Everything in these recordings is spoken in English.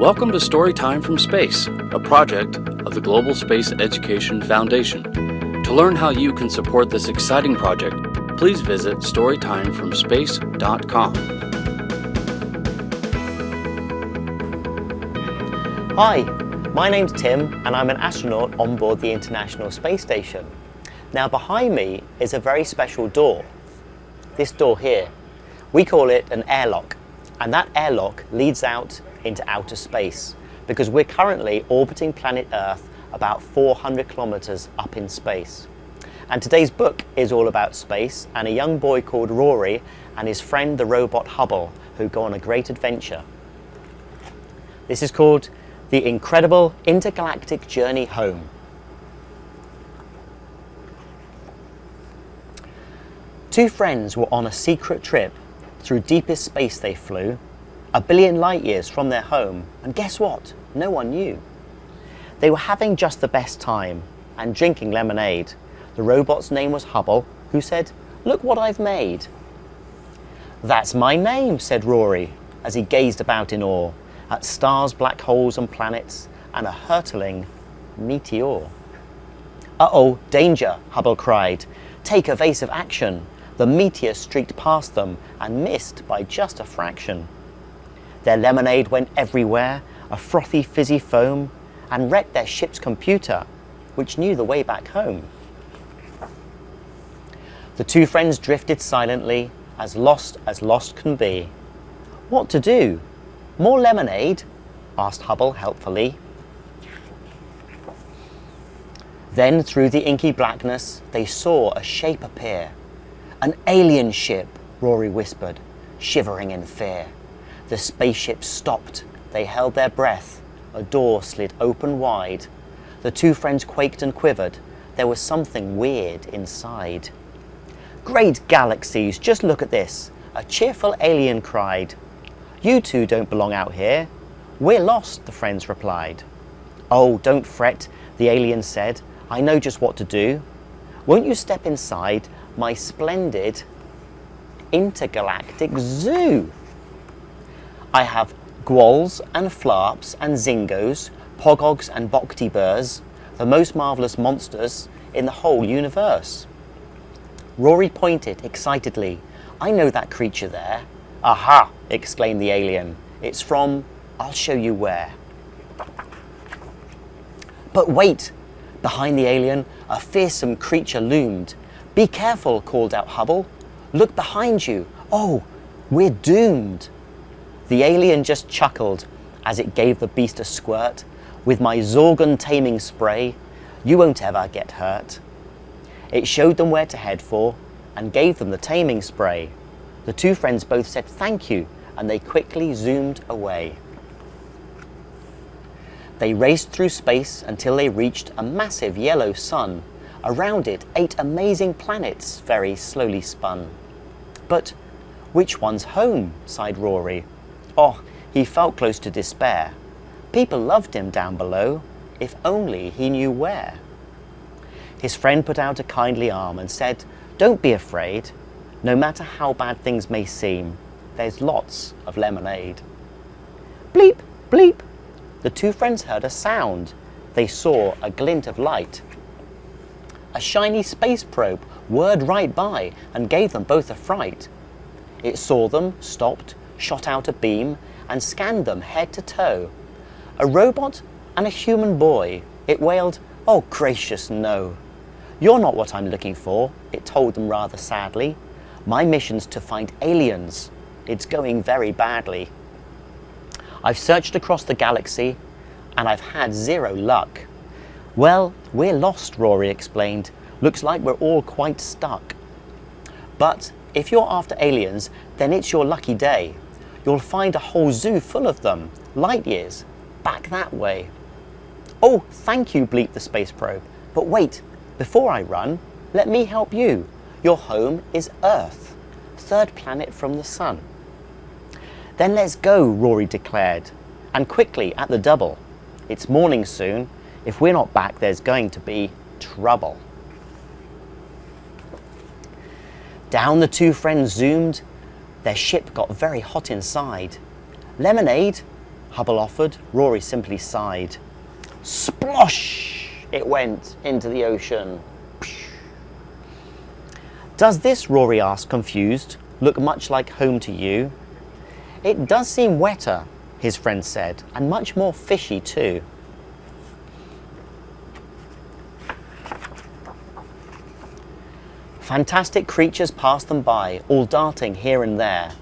Welcome to Storytime from Space, a project of the Global Space Education Foundation. To learn how you can support this exciting project, please visit storytimefromspace.com. Hi, my name's Tim and I'm an astronaut on board the International Space Station. Now behind me is a very special door. This door here. We call it an airlock, and that airlock leads out into outer space because we're currently orbiting planet Earth about 400 kilometers up in space. And today's book is all about space and a young boy called Rory and his friend the robot Hubble who go on a great adventure. This is called The Incredible Intergalactic Journey Home. Two friends were on a secret trip. Through deepest space they flew, 1 billion light years from their home, and guess what? No one knew. They were having just the best time and drinking lemonade. The robot's name was Hubble, who said, "Look what I've made." "That's my name," said Rory, as he gazed about in awe at stars, black holes and planets, and a hurtling meteor. "Uh-oh, danger," Hubble cried. "Take evasive action." The meteor streaked past them and missed by just a fraction. Their lemonade went everywhere, a frothy fizzy foam, and wrecked their ship's computer, which knew the way back home. The two friends drifted silently, as lost can be. "What to do? More lemonade?" asked Hubble helpfully. Then through the inky blackness, they saw a shape appear. "An alien ship," Rory whispered, shivering in fear. The spaceship stopped. They held their breath. A door slid open wide. The two friends quaked and quivered. There was something weird inside. "Great galaxies, just look at this," a cheerful alien cried. "You two don't belong out here." "We're lost," the friends replied. "Oh, don't fret," the alien said. "I know just what to do. Won't you step inside my splendid intergalactic zoo? I have gwals and flarps and zingos, pogogs and boctiburs, the most marvellous monsters in the whole universe." Rory pointed excitedly. "I know that creature there." "Aha!" exclaimed the alien. "It's from, I'll show you where." But wait! Behind the alien, a fearsome creature loomed. "Be careful," called out Hubble. "Look behind you. Oh, we're doomed." The alien just chuckled as it gave the beast a squirt. "With my Zorgon taming spray, you won't ever get hurt." It showed them where to head for and gave them the taming spray. The two friends both said thank you and they quickly zoomed away. They raced through space until they reached a massive yellow sun. Around it, 8 amazing planets very slowly spun. "But which one's home?" sighed Rory. Oh, he felt close to despair. People loved him down below, if only he knew where. His friend put out a kindly arm and said, "Don't be afraid. No matter how bad things may seem, there's lots of lemonade." Bleep, bleep. The two friends heard a sound. They saw a glint of light. A shiny space probe whirred right by and gave them both a fright. It saw them, stopped, shot out a beam, and scanned them head to toe. A robot and a human boy. It wailed, "Oh, gracious no. You're not what I'm looking for," it told them rather sadly. "My mission's to find aliens. It's going very badly. I've searched across the galaxy, and I've had 0 luck." "Well, we're lost," Rory explained. "Looks like we're all quite stuck. But if you're after aliens, then it's your lucky day. You'll find a whole zoo full of them, light years, back that way." "Oh, thank you," bleeped the space probe. "But wait, before I run, let me help you. Your home is Earth, 3rd planet from the sun." "Then let's go," Rory declared, and quickly at the double. "It's morning soon. If we're not back, there's going to be trouble." Down the two friends zoomed. Their ship got very hot inside. "Lemonade?" Hubble offered. Rory simply sighed. Splosh! It went into the ocean. Does this, Rory asked, confused, look much like home to you? It does seem wetter, his friend said, and much more fishy too. Fantastic creatures passed them by, all darting here and there.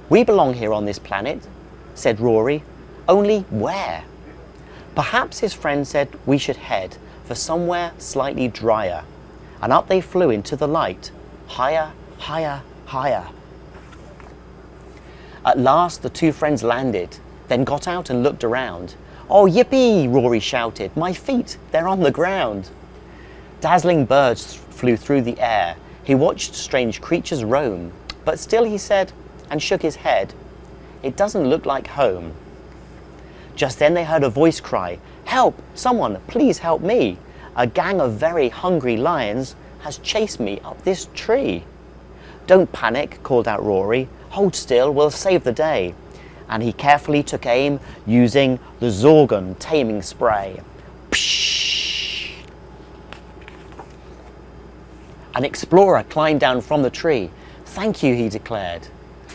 We belong here on this planet, said Rory, only where? Perhaps his friend said we should head for somewhere slightly drier, and up they flew into the light, higher, higher, higher. At last the two friends landed, then got out and looked around. Oh, yippee, Rory shouted, my feet, they're on the ground. Dazzling birds flew through the air. He watched strange creatures roam, but still he said, and shook his head, it doesn't look like home. Just then they heard a voice cry, help, someone, please help me. A gang of very hungry lions has chased me up this tree. Don't panic, called out Rory. Hold still, we'll save the day. And he carefully took aim using the Zorgon taming spray. Psh! An explorer climbed down from the tree. Thank you, he declared.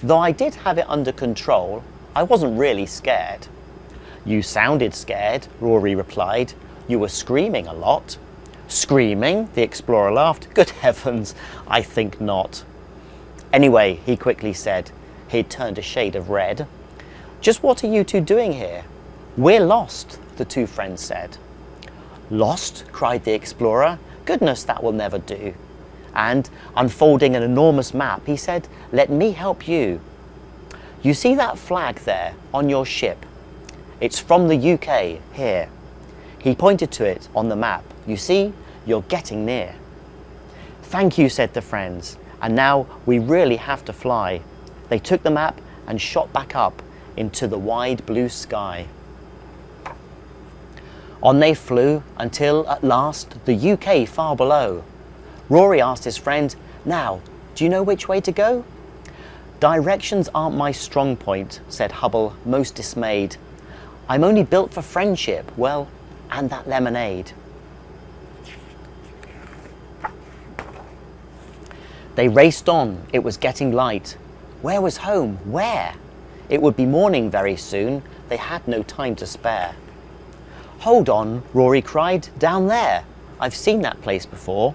Though I did have it under control, I wasn't really scared. You sounded scared, Rory replied. You were screaming a lot. Screaming? The explorer laughed. Good heavens, I think not. Anyway, he quickly said. He'd turned a shade of red. Just what are you two doing here? We're lost, the two friends said. Lost? Cried the explorer. Goodness, that will never do. And, unfolding an enormous map, he said, let me help you. You see that flag there on your ship? It's from the UK, here. He pointed to it on the map. You see, you're getting near. Thank you, said the friends. And now we really have to fly. They took the map and shot back up into the wide blue sky. On they flew until, at last, the UK far below. Rory asked his friend, now, do you know which way to go? Directions aren't my strong point, said Hubble, most dismayed. I'm only built for friendship, well, and that lemonade. They raced on. It was getting light. Where was home? Where? It would be morning very soon. They had no time to spare. Hold on, Rory cried. Down there. I've seen that place before.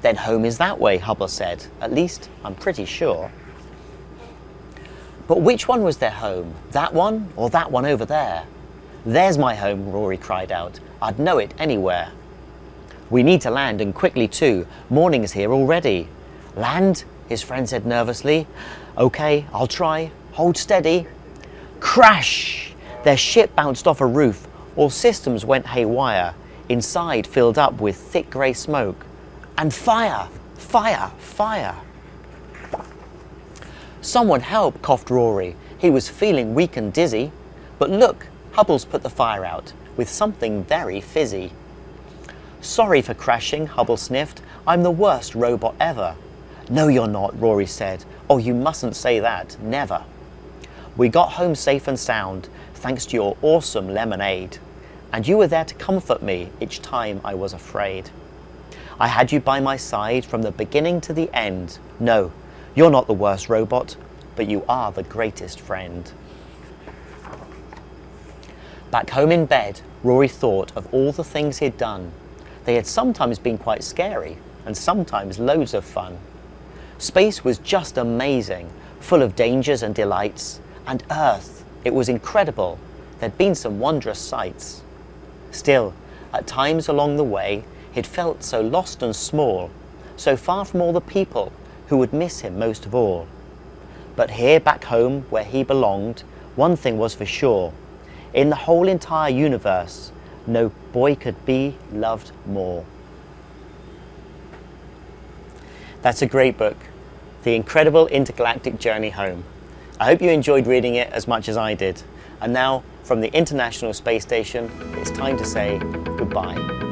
Then home is that way, Hubble said. At least, I'm pretty sure. But which one was their home? That one or that one over there? There's my home, Rory cried out. I'd know it anywhere. We need to land, and quickly too. Morning's here already. Land? His friend said nervously. Okay, I'll try. Hold steady. Crash! Their ship bounced off a roof. All systems went haywire. Inside filled up with thick grey smoke. And fire! Fire! Fire! Someone help, coughed Rory. He was feeling weak and dizzy. But look, Hubble's put the fire out with something very fizzy. Sorry for crashing, Hubble sniffed. I'm the worst robot ever. No, you're not, Rory said. Oh, you mustn't say that, never. We got home safe and sound, thanks to your awesome lemonade. And you were there to comfort me each time I was afraid. I had you by my side from the beginning to the end. No, you're not the worst robot, but you are the greatest friend. Back home in bed, Rory thought of all the things he'd done. They had sometimes been quite scary, and sometimes loads of fun. Space was just amazing, full of dangers and delights. And Earth, it was incredible. There'd been some wondrous sights. Still, at times along the way, he'd felt so lost and small, so far from all the people who would miss him most of all. But here back home, where he belonged, one thing was for sure. In the whole entire universe, no boy could be loved more. That's a great book, The Incredible Intergalactic Journey Home. I hope you enjoyed reading it as much as I did. And now, from the International Space Station, it's time to say goodbye.